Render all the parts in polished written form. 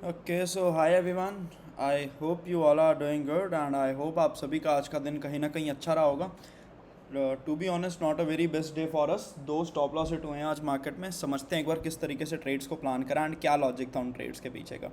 Okay so hi everyone. I hope you all are doing good and I hope आप सभी का आज का दिन कहीं ना कहीं अच्छा रहा होगा। To be honest not a very best day for us. दो स्टॉप लॉस हिट हुए हैं आज मार्केट में। समझते हैं एक बार किस तरीके से ट्रेड्स को प्लान करा एंड क्या लॉजिक था उन ट्रेड्स के पीछे का।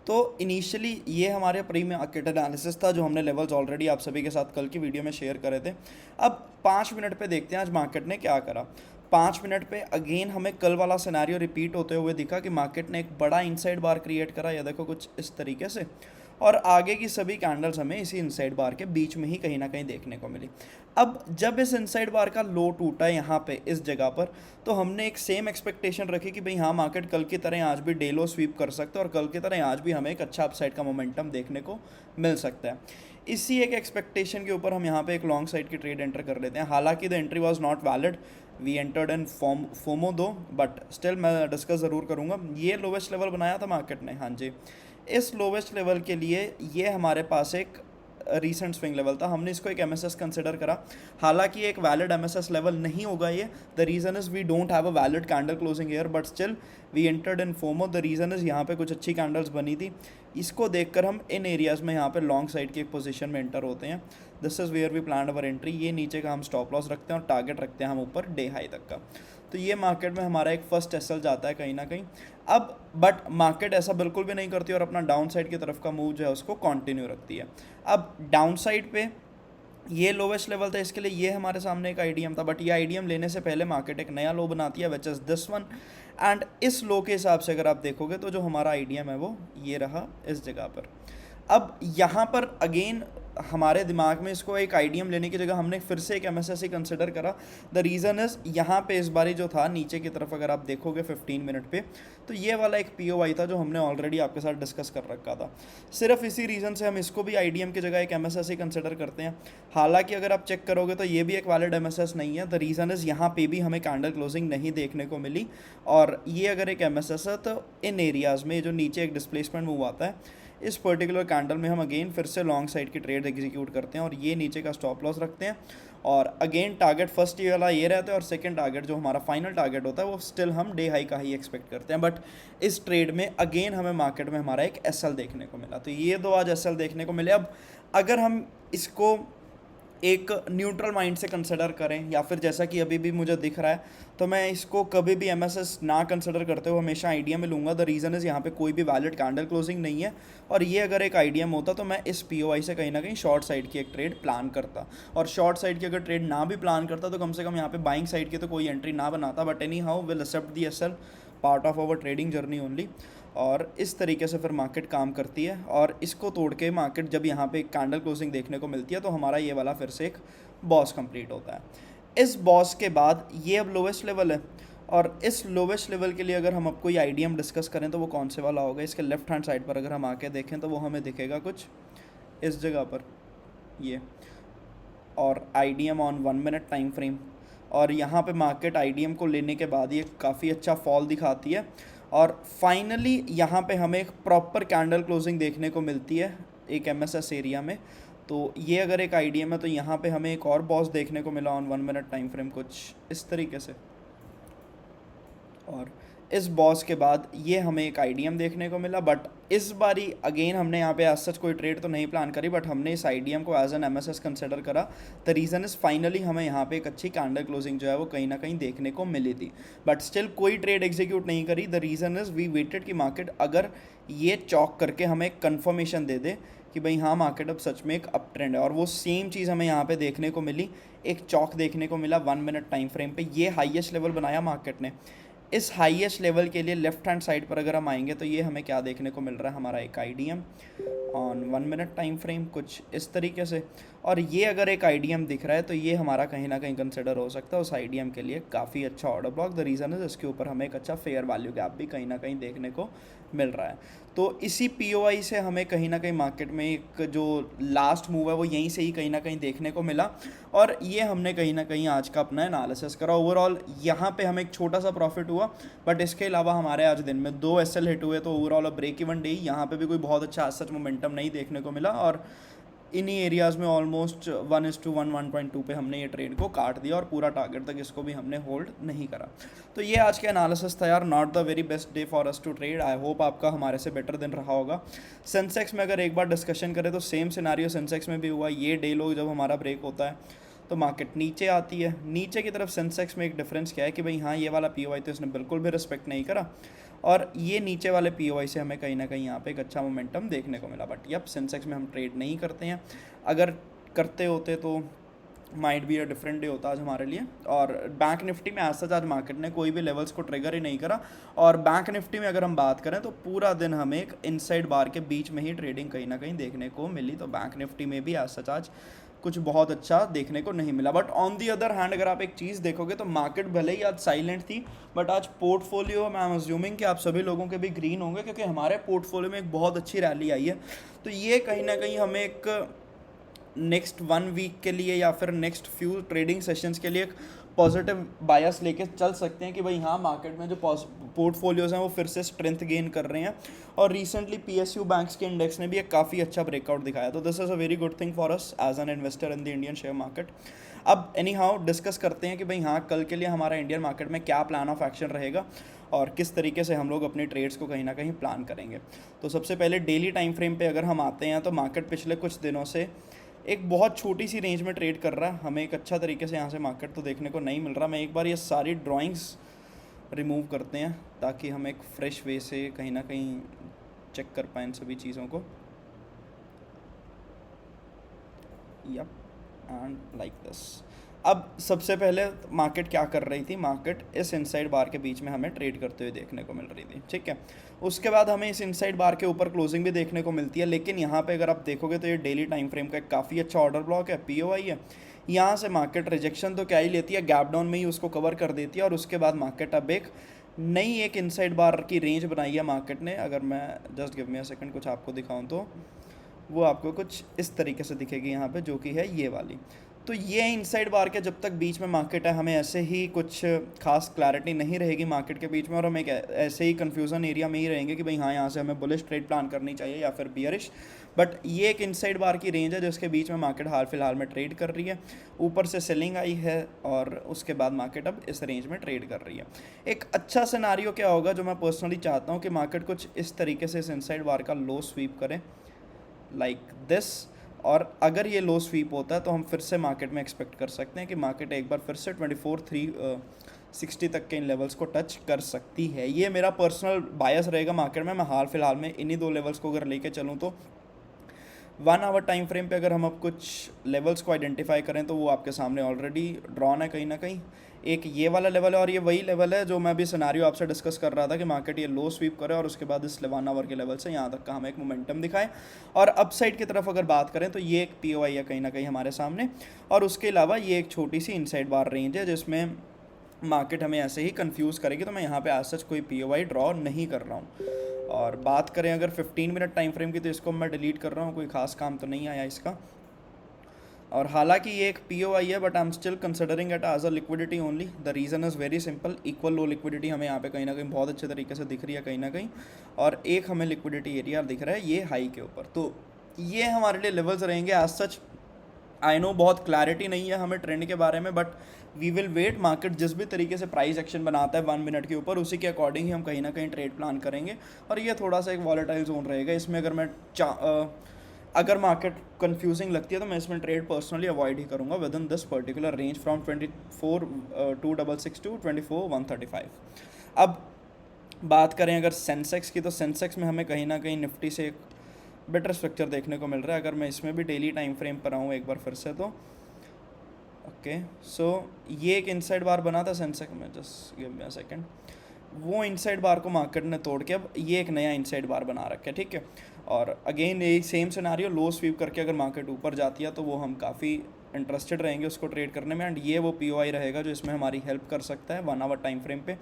तो इनिशियली ये हमारे प्री मार्केट एनालिसिस था जो हमने लेवल्स ऑलरेडी आप सभी के साथ कल की वीडियो में शेयर करे थे। अब 5 मिनट पे देखते हैं आज मार्केट ने क्या करा। 5 मिनट पे अगेन हमें कल वाला सिनेरियो रिपीट होते हुए दिखा कि मार्केट ने एक बड़ा इनसाइड बार क्रिएट करा, या देखो कुछ इस तरीके से, और आगे की सभी कैंडल्स हमें इसी इनसाइड बार के बीच में ही कहीं ना कहीं देखने को मिली। अब जब इस इनसाइड बार का लो टूटा यहाँ पे इस जगह पर, तो हमने एक सेम एक्सपेक्टेशन रखी कि भाई हाँ मार्केट कल की तरह आज भी डे लो स्वीप कर सकता है और कल की तरह आज भी हमें एक अच्छा अपसाइड का मोमेंटम देखने को मिल सकता है। इसी एक एक्सपेक्टेशन के ऊपर हम यहाँ पे एक लॉन्ग साइड की ट्रेड एंटर कर लेते हैं। हालांकि the entry was not valid, we entered in FOMO though, but still मैं डिस्कस ज़रूर करूँगा। ये लोवेस्ट लेवल बनाया था मार्केट ने, हाँ जी। इस लोवेस्ट लेवल के लिए ये हमारे पास एक रीसेंट स्विंग लेवल था, हमने इसको एक एमएसएस कंसिडर करा। हालांकि एक वैलिड एमएसएस लेवल नहीं होगा ये। The reason is we don't have a valid candle closing here, but still we entered in FOMO. The reason is यहाँ पे कुछ अच्छी कैंडल्स बनी थी। इसको देखकर हम इन एरियाज़ में यहाँ पे लॉन्ग साइड की एक पोजीशन में एंटर होते हैं। This is where we plan our entry. ये नीचे का हम स्टॉप लॉस रखते हैं और टारगेट रखते हैं हम ऊपर डे हाई तक का। तो ये मार्केट में हमारा एक फर्स्ट एसएल जाता है कहीं ना कहीं। अब बट मार्केट ऐसा बिल्कुल भी नहीं करती और अपना डाउन साइड की तरफ का मूव जो है उसको कंटिन्यू रखती है। अब डाउन साइड पे ये लोवेस्ट लेवल था, इसके लिए ये हमारे सामने एक आईडीएम था, बट ये आईडीएम लेने से पहले मार्केट एक नया लो बनाती है which is this one. And इस लो के हिसाब से अगर आप देखोगे तो जो हमारा आईडीएम है वो ये रहा इस जगह पर। अब यहाँ पर अगेन हमारे दिमाग में इसको एक आईडीएम लेने की जगह हमने फिर से एक एमएसएससी कंसिडर करा। द रीज़न इज़ यहाँ पे इस बारी जो था नीचे की तरफ अगर आप देखोगे 15 मिनट पे, तो ये वाला एक पीओवाई था जो हमने ऑलरेडी आपके साथ डिस्कस कर रखा था। सिर्फ इसी रीज़न से हम इसको भी आईडीएम की जगह एक एमएसएससी कंसिडर करते हैं। हालांकि अगर आप चेक करोगे तो ये भी एक वैलिड एमएसएस नहीं है। द रीज़न इज़ यहाँ पे भी हमें कैंडल क्लोजिंग नहीं देखने को मिली, और ये अगर एक एमएसएस है तो इन एरियाज़ में जो नीचे एक डिस्प्लेसमेंट मूव आता है, इस पर्टिकुलर कैंडल में हम अगेन फिर से लॉन्ग साइड की ट्रेड एग्जीक्यूट करते हैं और ये नीचे का स्टॉप लॉस रखते हैं। और अगेन टारगेट फर्स्ट ये वाला ये रहता है, और सेकंड टारगेट जो हमारा फाइनल टारगेट होता है वो स्टिल हम डे हाई का ही एक्सपेक्ट करते हैं। बट इस ट्रेड में अगेन हमें मार्केट में हमारा एक एसएल देखने को मिला। तो ये दो आज एसएल देखने को मिले। अब अगर हम इसको एक न्यूट्रल माइंड से कंसिडर करें, या फिर जैसा कि अभी भी मुझे दिख रहा है, तो मैं इसको कभी भी एमएसएस ना कंसिडर करते हुए हमेशा आईडीएम में लूँगा। द रीज़न इज़ यहाँ पे कोई भी वैलिड कैंडल क्लोजिंग नहीं है, और ये अगर एक आईडीएम होता तो मैं इस पीओआई से कहीं ना कहीं शॉर्ट साइड की एक ट्रेड प्लान करता, और शॉर्ट साइड की अगर ट्रेड ना भी प्लान करता तो कम से कम यहाँ पे बाइंग साइड की तो कोई एंट्री ना बनाता। But anyhow will accept the SL, part of our trading journey only. और इस तरीके से फिर मार्केट काम करती है, और इसको तोड़ के मार्केट जब यहाँ पे एक कैंडल क्लोजिंग देखने को मिलती है तो हमारा ये वाला फिर से एक बॉस कंप्लीट होता है। इस बॉस के बाद ये अब लोवेस्ट लेवल है, और इस लोवेस्ट लेवल के लिए अगर हम अब कोई आईडीएम डिस्कस करें तो वो कौन से वाला होगा। इसके लेफ्ट हैंड साइड पर अगर हम आके देखें तो वो हमें दिखेगा कुछ इस जगह पर ये, और IDM on 1 minute time frame. और यहाँ पे मार्केट आईडीएम को लेने के बाद ये काफ़ी अच्छा फॉल दिखाती है, और फाइनली यहाँ पे हमें एक प्रॉपर कैंडल क्लोजिंग देखने को मिलती है एक एमएसएस एरिया में। तो ये अगर एक आईडीएम है तो यहाँ पे हमें एक और बॉस देखने को मिला ऑन 1 मिनट टाइम फ्रेम कुछ इस तरीके से, और इस बॉस के बाद ये हमें एक आईडीएम देखने को मिला। बट इस बारी अगेन हमने यहाँ पे एज सच कोई ट्रेड तो नहीं प्लान करी, बट हमने इस आईडीएम को एज एन एमएसएस कंसिडर करा। द रीज़न इज़ फाइनली हमें यहाँ पे एक अच्छी कैंडल क्लोजिंग जो है वो कहीं ना कहीं देखने को मिली थी, बट स्टिल कोई ट्रेड एग्जीक्यूट नहीं करी। The reason is we waited कि मार्केट अगर ये चॉक करके हमें एक कन्फर्मेशन दे दे कि भाई हाँ मार्केट अब सच में एक अप ट्रेंड है, और वो सेम चीज़ हमें यहाँ पे देखने को मिली। एक चॉक देखने को मिला 1 मिनट टाइम फ्रेम पे, ये हाईएस्ट लेवल बनाया मार्केट ने। इस हाईएस्ट लेवल के लिए लेफ्ट हैंड साइड पर अगर हम आएंगे तो ये हमें क्या देखने को मिल रहा है, हमारा एक IDM on 1 minute time frame कुछ इस तरीके से। और ये अगर एक आईडीएम दिख रहा है तो ये हमारा कहीं ना कहीं कंसिडर हो सकता है उस आईडीएम के लिए काफ़ी अच्छा order block. The reason is इसके ऊपर हमें एक अच्छा फेयर वैल्यू गैप भी कहीं ना कहीं देखने को मिल रहा है। तो इसी पीओआई से हमें कहीं ना कहीं मार्केट में एक जो लास्ट मूव है वो यहीं से ही कहीं ना कहीं देखने को मिला, और ये हमने कहीं ना कहीं आज का अपना एनालिसिस करा। ओवरऑल यहाँ पे हमें एक छोटा सा प्रॉफिट हुआ, बट इसके अलावा हमारे आज दिन में 2 एसएल हिट हुए, तो ओवरऑल ब्रेक इवन डे यहाँ पे भी कोई बहुत अच्छा सच मोमेंटम नहीं देखने को मिला। और इन्हीं एरियाज़ में ऑलमोस्ट 1:1 1.2 पे हमने ये ट्रेड को काट दिया और पूरा टारगेट तक इसको भी हमने होल्ड नहीं करा। तो ये आज का एनालिसिस था यार, not the very best day for us to trade. I hope आपका हमारे से बेटर दिन रहा होगा। सेंसेक्स में अगर एक बार डिस्कशन करें तो सेम सिनारियो सेंसेक्स में भी हुआ। ये डे लो जब हमारा ब्रेक होता है तो मार्केट नीचे आती है। नीचे की तरफ सेंसेक्स में एक डिफरेंस क्या है कि भाई हाँ, ये वाला पीओआई तो इसने बिल्कुल भी रिस्पेक्ट नहीं करा और ये नीचे वाले पीओआई से हमें कहीं ना कहीं यहाँ पे एक अच्छा मोमेंटम देखने को मिला। बट यप, सेंसेक्स में हम ट्रेड नहीं करते हैं। अगर करते होते तो माइट भी अ डिफरेंट डे होता आज हमारे लिए। और बैंक निफ्टी में आज सच आज मार्केट ने कोई भी लेवल्स को ट्रिगर ही नहीं करा। और बैंक निफ्टी में अगर हम बात करें तो पूरा दिन हमें एक इनसाइड बार के बीच में ही ट्रेडिंग कहीं ना कहीं देखने को मिली। तो बैंक निफ्टी में भी आज सच आज कुछ बहुत अच्छा देखने को नहीं मिला। But on the other hand अगर आप एक चीज़ देखोगे तो मार्केट भले ही आज साइलेंट थी, बट आज पोर्टफोलियो में आई एम अज्यूमिंग कि आप सभी लोगों के भी ग्रीन होंगे, क्योंकि हमारे पोर्टफोलियो में एक बहुत अच्छी रैली आई है। तो ये कहीं ना कहीं हमें एक नेक्स्ट 1 वीक के लिए या फिर नेक्स्ट फ्यू ट्रेडिंग सेशंस के लिए एक पॉजिटिव बायस लेके चल सकते हैं कि भाई हाँ, मार्केट में जो पोर्टफोलियोज़ हैं वो फिर से स्ट्रेंथ गेन कर रहे हैं। और रिसेंटली पीएसयू बैंक्स के इंडेक्स ने भी एक काफ़ी अच्छा ब्रेकआउट दिखाया। तो this is a very good thing for us as an investor in the Indian share market. अब एनी हाउ डिस्कस करते हैं कि भाई हाँ, कल के लिए हमारा इंडियन मार्केट में क्या प्लान ऑफ एक्शन रहेगा और किस तरीके से हम लोग अपनी ट्रेड्स को कहीं ना कहीं प्लान करेंगे। तो सबसे पहले डेली टाइम फ्रेम पे अगर हम आते हैं तो मार्केट पिछले कुछ दिनों से एक बहुत छोटी सी रेंज में ट्रेड कर रहा है। हमें एक अच्छा तरीके से यहाँ से मार्केट तो देखने को नहीं मिल रहा। मैं एक बार ये सारी ड्राइंग्स रिमूव करते हैं ताकि हम एक फ्रेश वे से कहीं ना कहीं चेक कर पाएँ सभी चीज़ों को। Yup, and like this. अब सबसे पहले मार्केट क्या कर रही थी, मार्केट इस इनसाइड बार के बीच में हमें ट्रेड करते हुए देखने को मिल रही थी, ठीक है। उसके बाद हमें इस इनसाइड बार के ऊपर क्लोजिंग भी देखने को मिलती है। लेकिन यहाँ पे अगर आप देखोगे तो ये डेली टाइम फ्रेम का एक काफ़ी अच्छा ऑर्डर ब्लॉक है, पीओआई है। यहाँ से मार्केट रिजेक्शन तो क्या ही लेती है, गैप डाउन में ही उसको कवर कर देती है और उसके बाद मार्केट अब एक नई एक इनसाइड बार की रेंज बनाई है मार्केट ने। अगर मैं just give me a second कुछ आपको दिखाऊं तो वो आपको कुछ इस तरीके से दिखेगी यहाँ पे, जो कि है ये वाली। तो ये इनसाइड बार के जब तक बीच में मार्केट है, हमें ऐसे ही कुछ खास क्लैरिटी नहीं रहेगी मार्केट के बीच में और हम एक ऐसे ही कन्फ्यूज़न एरिया में ही रहेंगे कि भाई हाँ, यहाँ से हमें बुलिश ट्रेड प्लान करनी चाहिए या फिर बियरिश। बट ये एक इनसाइड बार की रेंज है जिसके बीच में मार्केट हाल फिलहाल में ट्रेड कर रही है। ऊपर से सेलिंग आई है और उसके बाद मार्केट अब इस रेंज में ट्रेड कर रही है। एक अच्छा सिनारियो क्या होगा जो मैं पर्सनली चाहता हूँ कि मार्केट कुछ इस तरीके से इस इनसाइड बार का लो स्वीप करे लाइक दिस। और अगर ये लो स्वीप होता है तो हम फिर से मार्केट में एक्सपेक्ट कर सकते हैं कि मार्केट एक बार फिर से 24,360 तक के इन लेवल्स को टच कर सकती है। ये मेरा पर्सनल बायस रहेगा मार्केट में। मैं हाल फिलहाल में इन्हीं दो लेवल्स को अगर लेके चलूँ तो 1 आवर टाइम फ्रेम पे अगर हम अब कुछ लेवल्स को आइडेंटिफाई करें तो वो आपके सामने ऑलरेडी ड्रॉन है कहीं ना कहीं। एक ये वाला लेवल है और ये वही लेवल है जो मैं भी सिनारियो आपसे डिस्कस कर रहा था कि मार्केट ये लो स्वीप करे और उसके बाद इस 1 आवर के लेवल से यहाँ तक का हमें एक मोमेंटम दिखाए। और अपसाइड की तरफ अगर बात करें तो ये एक पीओआई है कहीं ना कहीं हमारे सामने। और उसके अलावा ये एक छोटी सी इनसाइड बार रेंज है जिसमें मार्केट हमें ऐसे ही कंफ्यूज करेगी। तो मैं यहाँ पे आज सच कोई पीओआई ड्रॉ नहीं कर रहा हूँ। और बात करें अगर 15 मिनट टाइम फ्रेम की तो इसको मैं डिलीट कर रहा हूँ, कोई खास काम तो नहीं आया इसका। और हालांकि ये एक पीओआई है but I am still considering it as a liquidity only. The reason is very simple, equal low liquidity हमें यहाँ पे कहीं ना कहीं बहुत अच्छे तरीके से दिख रही है कहीं ना कहीं। और एक हमें लिक्विडिटी एरिया दिख रहा है ये हाई के ऊपर। तो ये हमारे लिए लेवल्स रहेंगे। एज सच आई नो बहुत क्लैरिटी नहीं है हमें ट्रेंड के बारे में, but we will wait. Market जिस भी तरीके से प्राइस एक्शन बनाता है 1 मिनट के ऊपर, उसी के अकॉर्डिंग ही हम कहीं ना कहीं ट्रेड प्लान करेंगे। और ये थोड़ा सा एक वॉलेटाइल जोन रहेगा। इसमें अगर मैं अगर मार्केट कंफ्यूजिंग लगती है तो मैं इसमें ट्रेड पर्सनली अवॉइड ही करूँगा within this particular range from 24,266 to 24,135। अब बात करें अगर सेंसेक्स की, तो सेंसेक्स में हमें कहीं ना कहीं निफ्टी से एक बेटर स्ट्रक्चर देखने को मिल रहा है। अगर मैं इसमें भी डेली टाइम फ्रेम पर आऊँ एक बार फिर से तो ओके, सो ये एक इनसाइड बार बना था सेंसेक्स में, just give me a second. वो इनसाइड बार को मार्केट ने तोड़ के अब ये एक नया इनसाइड बार बना रखा है, ठीक है। और अगेन ये सेम सिनारियो, लो स्वीप करके अगर मार्केट ऊपर जाती है तो वो हम काफ़ी इंटरेस्टेड रहेंगे उसको ट्रेड करने में। एंड ये वो पीओआई रहेगा जो इसमें हमारी हेल्प कर सकता है 1 आवर टाइम फ्रेम पे।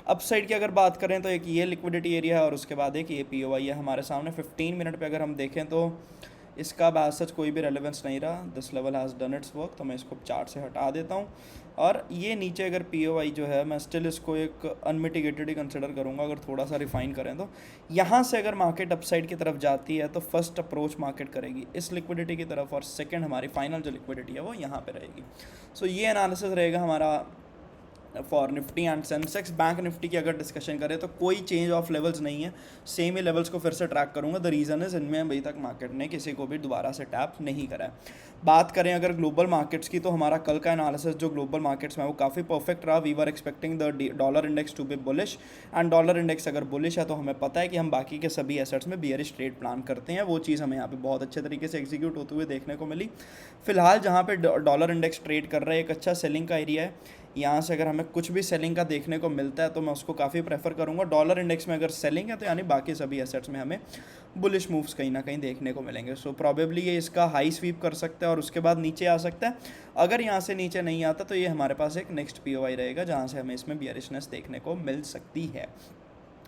अपसाइड की अगर बात करें तो एक ये लिक्विडिटी एरिया है और उसके बाद एक ये पीओआई है हमारे सामने। 15 मिनट पे अगर हम देखें तो इसका अब सच कोई भी रेलेवेंस नहीं रहा। This level has done it's work, तो मैं इसको चार्ट से हटा देता हूँ। और ये नीचे अगर POI जो है मैं स्टिल इसको एक अनमिटिगेटेड ही कंसिडर करूँगा अगर थोड़ा सा रिफाइन करें तो। यहाँ से अगर मार्केट अपसाइड की तरफ जाती है तो फर्स्ट अप्रोच मार्केट करेगी इस लिक्विडिटी की तरफ, और सेकंड हमारी फाइनल जो लिक्विडिटी है वो यहाँ पे रहेगी। सो ये एनालिसिस रहेगा हमारा for Nifty and Sensex. Bank Nifty की अगर डिस्कशन करें तो कोई चेंज ऑफ लेवल्स नहीं है, सेम ही लेवल्स को फिर से ट्रैक करूंगा। द रीज़न इज इनमें अभी तक मार्केट ने किसी को भी दोबारा से टैप नहीं करा है। बात करें अगर ग्लोबल मार्केट्स की तो हमारा कल का एनालिसिस जो ग्लोबल मार्केट्स में वो काफ़ी परफेक्ट रहा। We were expecting the dollar index to be bullish, and dollar index अगर बुलिश है तो हमें पता है कि हम बाकी के सभी एसेट्स में बियरिश ट्रेड प्लान करते हैं। वो चीज़ हमें यहाँ पे बहुत अच्छे तरीके से एग्जीक्यूट होते हुए देखने को मिली। फिलहाल जहाँ पे डॉलर इंडेक्स ट्रेड कर रहा है एक अच्छा सेलिंग का एरिया है। यहाँ से अगर हमें कुछ भी सेलिंग का देखने को मिलता है तो मैं उसको काफ़ी प्रेफर करूँगा। डॉलर इंडेक्स में अगर सेलिंग है तो यानी बाकी सभी एसेट्स में हमें बुलिश मूव्स कहीं ना कहीं देखने को मिलेंगे। सो प्रॉबेबली ये इसका हाई स्वीप कर सकता है और उसके बाद नीचे आ सकता है। अगर यहाँ से नीचे नहीं आता तो ये हमारे पास एक नेक्स्ट POI रहेगा जहाँ से हमें इसमें बियरिशनेस देखने को मिल सकती है।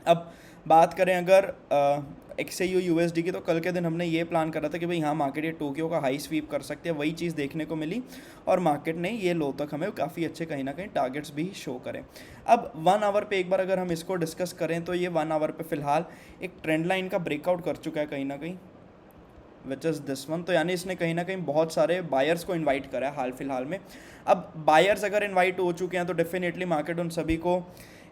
अब बात करें अगर XAU USD की तो कल के दिन हमने ये प्लान करा था कि भाई यहाँ मार्केट ये टोक्यो का हाई स्वीप कर सकते हैं, वही चीज़ देखने को मिली और मार्केट ने ये लो तक हमें काफ़ी अच्छे कहीं ना कहीं टारगेट्स भी शो करें। अब 1 आवर पे एक बार अगर हम इसको डिस्कस करें तो ये 1 आवर पे फिलहाल एक ट्रेंड लाइन का ब्रेकआउट कर चुका है कहीं ना कहीं, विच इज़ दिस वन। तो यानी इसने कहीं ना कहीं बहुत सारे बायर्स को इन्वाइट करा है हाल फिलहाल में। अब बायर्स अगर इन्वाइट हो चुके हैं तो डेफिनेटली मार्केट उन सभी को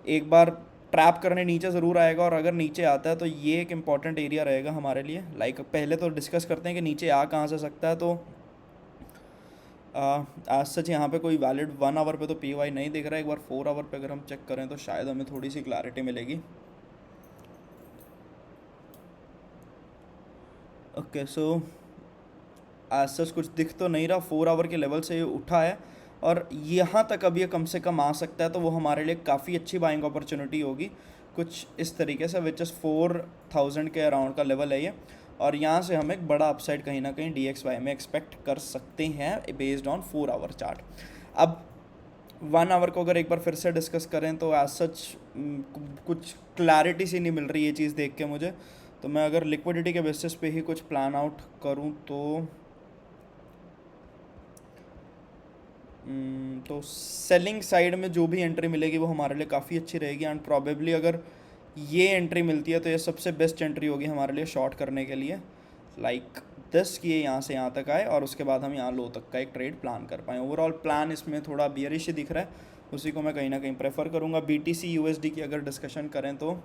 एक बार ट्रैप करने नीचे ज़रूर आएगा, और अगर नीचे आता है तो ये एक इम्पॉर्टेंट एरिया रहेगा हमारे लिए। लाइक पहले तो डिस्कस करते हैं कि नीचे आ कहाँ से सकता है। तो आज सच यहाँ पे कोई वैलिड 1 आवर पे तो POI नहीं दिख रहा है। एक बार 4 आवर पे अगर हम चेक करें तो शायद हमें थोड़ी सी क्लैरिटी मिलेगी। ओके, सो आज सच कुछ दिख तो नहीं रहा। 4 आवर के लेवल से ये उठा है और यहाँ तक अब ये कम से कम आ सकता है, तो वो हमारे लिए काफ़ी अच्छी बाइंग अपॉर्चुनिटी होगी कुछ इस तरीके से, विच इज़ 4000 के अराउंड का लेवल है ये। और यहाँ से हम एक बड़ा अपसाइड कहीं ना कहीं DXY में एक्सपेक्ट कर सकते हैं बेस्ड ऑन 4 आवर चार्ट। अब 1 आवर को अगर एक बार फिर से डिस्कस करें तो एज सच कुछ क्लैरिटी सी नहीं मिल रही ये चीज़ देख के मुझे। तो मैं अगर लिक्विडिटी के बेसिस पे ही कुछ प्लान आउट करूँ तो सेलिंग साइड में जो भी एंट्री मिलेगी वो हमारे लिए काफ़ी अच्छी रहेगी। एंड प्रॉबेबली अगर ये एंट्री मिलती है तो ये सबसे बेस्ट एंट्री होगी हमारे लिए शॉर्ट करने के लिए, लाइक 10 की यहाँ से यहाँ तक आए और उसके बाद हम यहाँ लो तक का एक ट्रेड प्लान कर पाएँ। ओवरऑल प्लान इसमें थोड़ा बियरिश ही दिख रहा है, उसी को मैं कहीं ना कहीं प्रेफर करूँगा। BTC USD की अगर डिस्कशन करें तो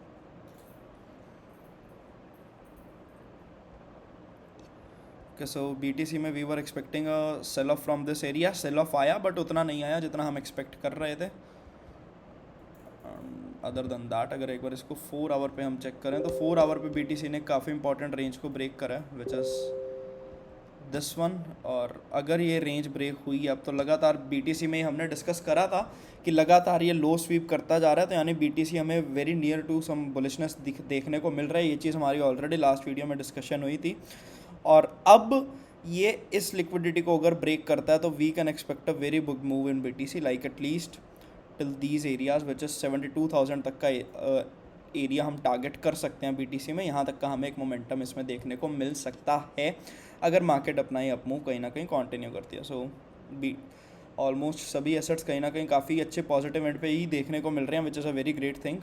सो BTC में we were expecting a sell off from this area. Sell off आया बट उतना नहीं आया जितना हम एक्सपेक्ट कर रहे थे। अदर देन दैट अगर एक बार इसको 4 आवर पे हम चेक करें तो 4 आवर पे BTC ने काफ़ी इंपॉर्टेंट रेंज को ब्रेक करा है, विच इज़ दिस वन। और अगर ये रेंज ब्रेक हुई अब तो लगातार BTC में हमने डिस्कस करा था कि लगातार ये लो स्वीप करता जा रहा है, तो यानी BTC हमें very near to some bullishness देखने को मिल रहा है। ये चीज़ हमारी ऑलरेडी लास्ट वीडियो में डिस्कशन हुई थी। और अब ये इस लिक्विडिटी को अगर ब्रेक करता है तो we can expect a very big move in BTC, like at least till these areas which is 72,000 तक का एरिया हम टारगेट कर सकते हैं BTC में। यहाँ तक का हमें एक मोमेंटम इसमें देखने को मिल सकता है अगर मार्केट अपना ही अप मूव कहीं ना कहीं कंटिन्यू करती है। सो ऑलमोस्ट सभी एसेट्स कहीं ना कहीं काफ़ी अच्छे पॉजिटिव एंड पे ही देखने को मिल रहे हैं, which is a very great thing.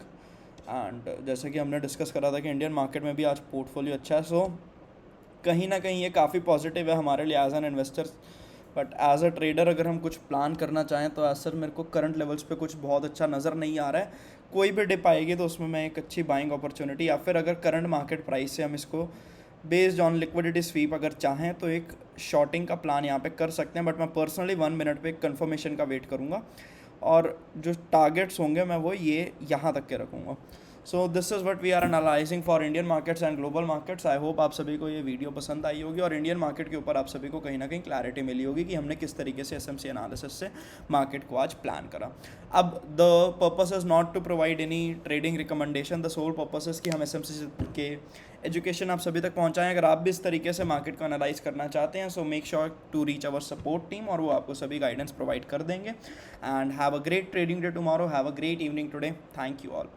And जैसे कि हमने डिस्कस करा था कि इंडियन मार्केट में भी आज पोर्टफोलियो अच्छा है, सो कहीं ना कहीं ये काफ़ी पॉजिटिव है हमारे लिए as an investors. But as a trader अगर हम कुछ प्लान करना चाहें तो सर मेरे को करंट लेवल्स पे कुछ बहुत अच्छा नज़र नहीं आ रहा है। कोई भी डिप आएगी तो उसमें मैं एक अच्छी बाइंग अपॉर्चुनिटी, या फिर अगर करंट मार्केट प्राइस से हम इसको बेस्ड ऑन लिक्विडिटी स्वीप अगर चाहें तो एक शॉर्टिंग का प्लान यहाँ पे कर सकते हैं। बट मैं पर्सनली 1 मिनट पे कंफर्मेशन का वेट करूँगा और जो टारगेट्स होंगे मैं वो ये यहाँ तक के रखूँगा। So this is what we are analysing for Indian markets and global markets. I hope आप सभी को ये वीडियो पसंद आई होगी और इंडियन मार्केट के ऊपर आप सभी को कहीं ना कहीं क्लैरिटी मिली होगी कि हमने किस तरीके से SMC एनालिसिस से मार्केट को आज प्लान करा। अब the purpose is not to provide any trading recommendation, the sole purpose is कि हम SMC के एजुकेशन आप सभी तक पहुंचाएं। अगर आप भी इस तरीके से मार्केट को एनालाइज करना चाहते हैं so make sure to reach our support team और वो आपको सभी गाइडेंस प्रोवाइड कर देंगे। And have a great trading day tomorrow, have a great evening today. Thank you all.